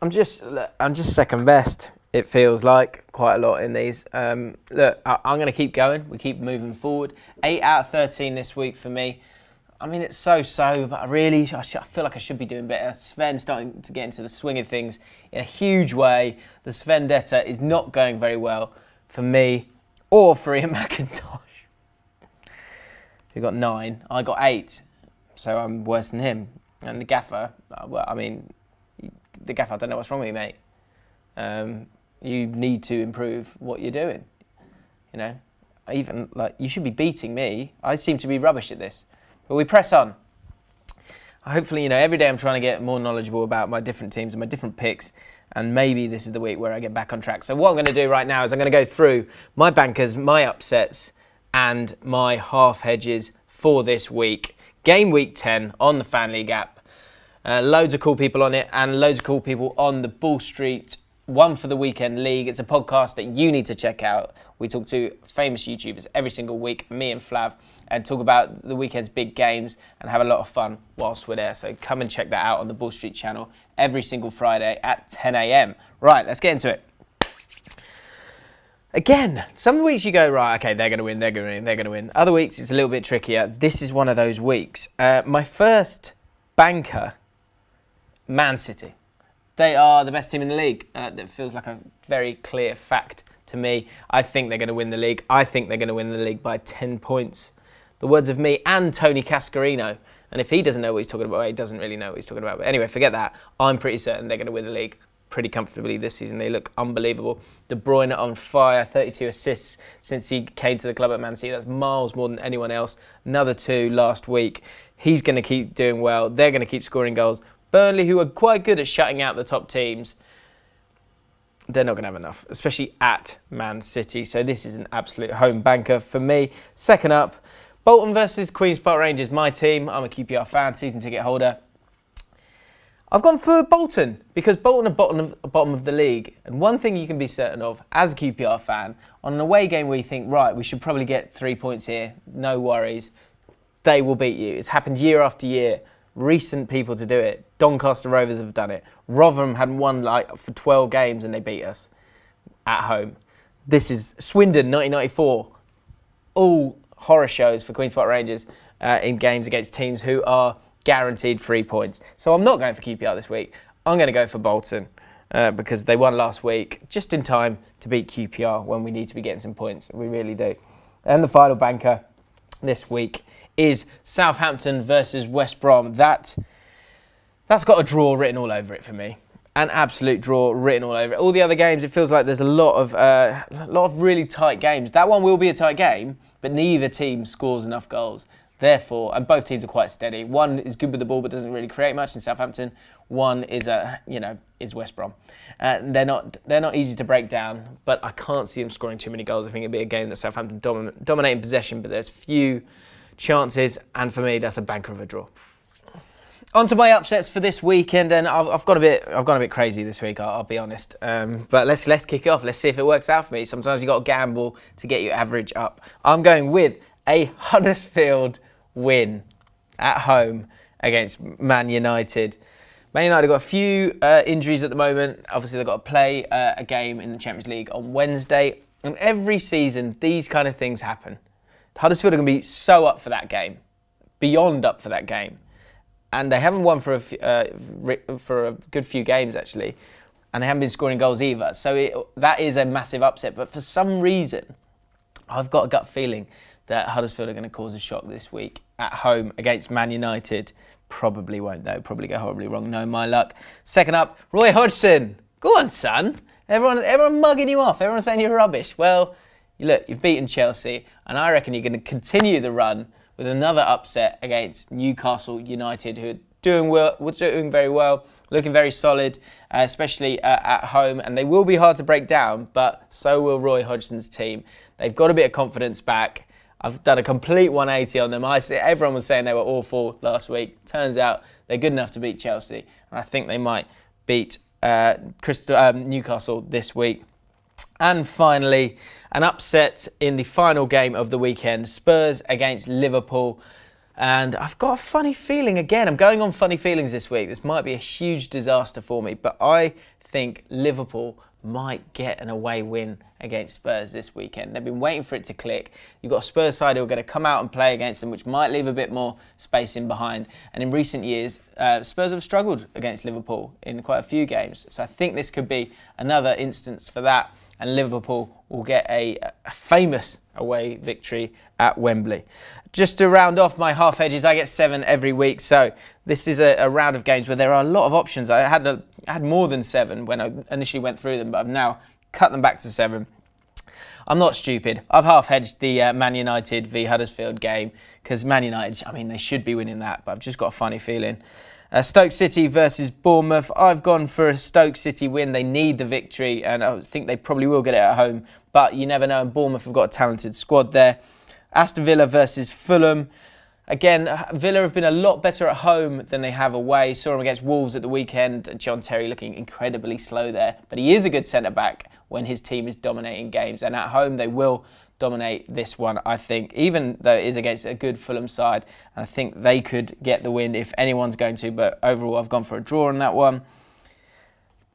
I'm just second best. It feels like quite a lot in these. Look, I'm going to keep going. We keep moving forward. 8 out of 13 this week for me. I mean, it's so, but I feel like I should be doing better. Sven's starting to get into the swing of things in a huge way. The Svendetta is not going very well for me or for Ian McIntosh. He got 9. I got 8. So I'm worse than him. And the gaffer, the gaffer, I don't know what's wrong with you, mate. You need to improve what you're doing. You know, you should be beating me. I seem to be rubbish at this. But we press on. Hopefully, every day I'm trying to get more knowledgeable about my different teams and my different picks. And maybe this is the week where I get back on track. So what I'm going to do right now is I'm going to go through my bankers, my upsets, and my half hedges for this week. Game week 10 on the Fan League app. Loads of cool people on it and loads of cool people on the Bull Street One for the Weekend League. It's a podcast that you need to check out. We talk to famous YouTubers every single week, me and Flav, and talk about the weekend's big games and have a lot of fun whilst we're there. So come and check that out on the Bull Street channel every single Friday at 10 a.m. Right, let's get into it. Again, some weeks you go, right, okay, they're going to win, they're going to win, they're going to win. Other weeks it's a little bit trickier. This is one of those weeks. My first banker, Man City. They are the best team in the league. That feels like a very clear fact to me. I think they're going to win the league. I think they're going to win the league by 10 points. The words of me and Tony Cascarino. And if he doesn't know what he's talking about, he doesn't really know what he's talking about. But anyway, forget that. I'm pretty certain they're going to win the league pretty comfortably this season. They look unbelievable. De Bruyne on fire, 32 assists since he came to the club at Man City. That's miles more than anyone else. Another 2 last week. He's going to keep doing well. They're going to keep scoring goals. Burnley, who are quite good at shutting out the top teams, they're not going to have enough, especially at Man City. So this is an absolute home banker for me. Second up, Bolton versus Queen's Park Rangers, my team. I'm a QPR fan, season ticket holder. I've gone for Bolton because Bolton are bottom of the league. And one thing you can be certain of as a QPR fan, on an away game where you think, right, we should probably get 3 points here, no worries, they will beat you. It's happened year after year. Recent people to do it. Doncaster Rovers have done it. Rotherham hadn't won for 12 games and they beat us at home. This is Swindon 1994. All horror shows for Queen's Park Rangers in games against teams who are guaranteed 3 points. So I'm not going for QPR this week. I'm going to go for Bolton because they won last week just in time to beat QPR when we need to be getting some points. We really do. And the final banker this week is Southampton versus West Brom. That's got a draw written all over it for me. An absolute draw written all over it. All the other games, it feels like there's a lot of really tight games. That one will be a tight game, but neither team scores enough goals. Therefore, and both teams are quite steady. One is good with the ball but doesn't really create much in Southampton. One is is West Brom. They're not easy to break down, but I can't see them scoring too many goals. I think it'd be a game that Southampton dominating possession, but there's few chances, and for me, that's a banker of a draw. On to my upsets for this weekend, and I've gone a bit crazy this week. I'll be honest, but let's kick it off. Let's see if it works out for me. Sometimes you got to gamble to get your average up. I'm going with a Huddersfield win at home against Man United. Man United got a few injuries at the moment. Obviously, they've got to play a game in the Champions League on Wednesday, and every season these kind of things happen. Huddersfield are going to be so up for that game, beyond up for that game. And they haven't won for a good few games, actually. And they haven't been scoring goals either. So that is a massive upset. But for some reason, I've got a gut feeling that Huddersfield are going to cause a shock this week at home against Man United. Probably won't, though. Probably go horribly wrong. No, my luck. Second up, Roy Hodgson. Go on, son. Everyone mugging you off. Everyone's saying you're rubbish. Well, look, you've beaten Chelsea, and I reckon you're going to continue the run with another upset against Newcastle United, who are doing very well, looking very solid, especially at home, and they will be hard to break down, but so will Roy Hodgson's team. They've got a bit of confidence back. I've done a complete 180 on them. Everyone was saying they were awful last week. Turns out they're good enough to beat Chelsea, and I think they might beat Newcastle this week. And finally, an upset in the final game of the weekend, Spurs against Liverpool. And I've got a funny feeling, again, I'm going on funny feelings this week. This might be a huge disaster for me, but I think Liverpool might get an away win against Spurs this weekend. They've been waiting for it to click. You've got a Spurs side who are going to come out and play against them, which might leave a bit more space in behind. And in recent years, Spurs have struggled against Liverpool in quite a few games. So I think this could be another instance for that. And Liverpool will get a famous away victory at Wembley. Just to round off my half hedges, I get 7 every week. So this is a round of games where there are a lot of options. I had more than 7 when I initially went through them, but I've now cut them back to 7. I'm not stupid. I've half hedged the Man United v Huddersfield game because Man United, I mean, they should be winning that, but I've just got a funny feeling. Stoke City versus Bournemouth. I've gone for a Stoke City win. They need the victory, and I think they probably will get it at home, but you never know. And Bournemouth have got a talented squad there. Aston Villa versus Fulham. Again, Villa have been a lot better at home than they have away. Saw them against Wolves at the weekend. John Terry looking incredibly slow there, but he is a good centre-back when his team is dominating games. And at home, they will dominate this one, I think, even though it is against a good Fulham side. And I think they could get the win if anyone's going to, but overall, I've gone for a draw on that one.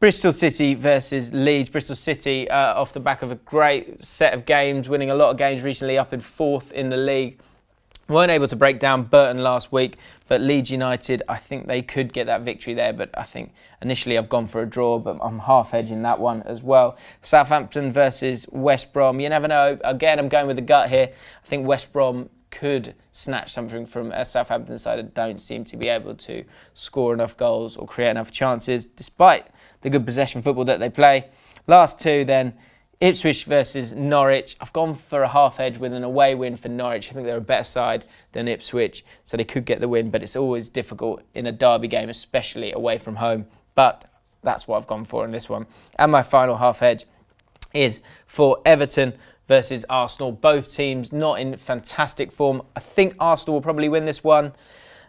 Bristol City versus Leeds. Bristol City off the back of a great set of games, winning a lot of games recently, up in 4th in the league. Weren't able to break down Burton last week, but Leeds United, I think they could get that victory there. But I think initially I've gone for a draw, but I'm half hedging that one as well. Southampton versus West Brom. You never know. Again, I'm going with the gut here. I think West Brom could snatch something from a Southampton side that don't seem to be able to score enough goals or create enough chances, despite the good possession football that they play. Last 2 then. Ipswich versus Norwich. I've gone for a half hedge with an away win for Norwich. I think they're a better side than Ipswich, so they could get the win, but it's always difficult in a derby game, especially away from home. But that's what I've gone for in this one. And my final half hedge is for Everton versus Arsenal. Both teams not in fantastic form. I think Arsenal will probably win this one,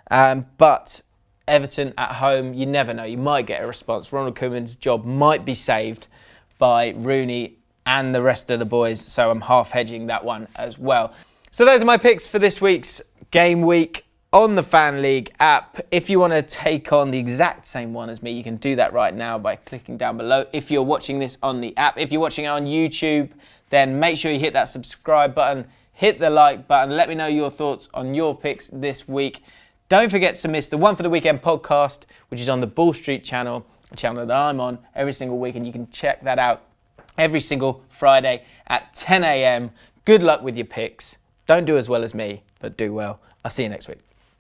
but Everton at home, you never know. You might get a response. Ronald Koeman's job might be saved by Rooney and the rest of the boys, so I'm half hedging that one as well. So those are my picks for this week's game week on the Fan League app. If you want to take on the exact same one as me, you can do that right now by clicking down below. If you're watching this on the app, if you're watching it on YouTube, then make sure you hit that subscribe button, hit the like button, let me know your thoughts on your picks this week. Don't forget to miss the One for the Weekend podcast, which is on the Ball Street channel, a channel that I'm on every single week, and you can check that out every single Friday at 10 a.m. Good luck with your picks. Don't do as well as me, but do well. I'll see you next week.